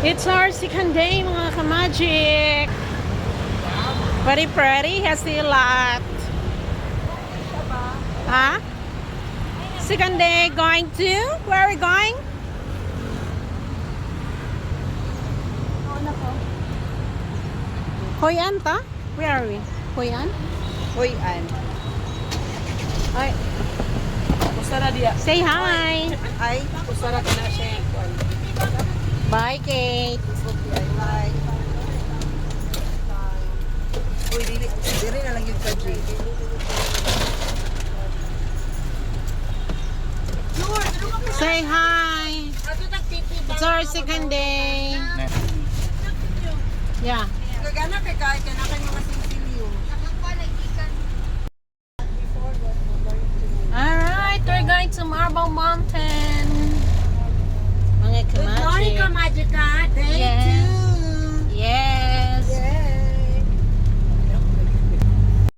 It's our second day, mga ka-magic. Very pretty. Has a lot. Huh? Second day going to? Where are we going? Hoi An ta? Where are we? Hoi An? Hoi An. Ay, Kusara dia. say hi. Ay, kusara ka na siya. Bye, Kate. Hi. Uy, dili na lang yung kaji. Say hi. It's our second day. Yeah. Gagana kay kahit ka na kay mga singsiliyo. Alright, we're going to Marble Mountain.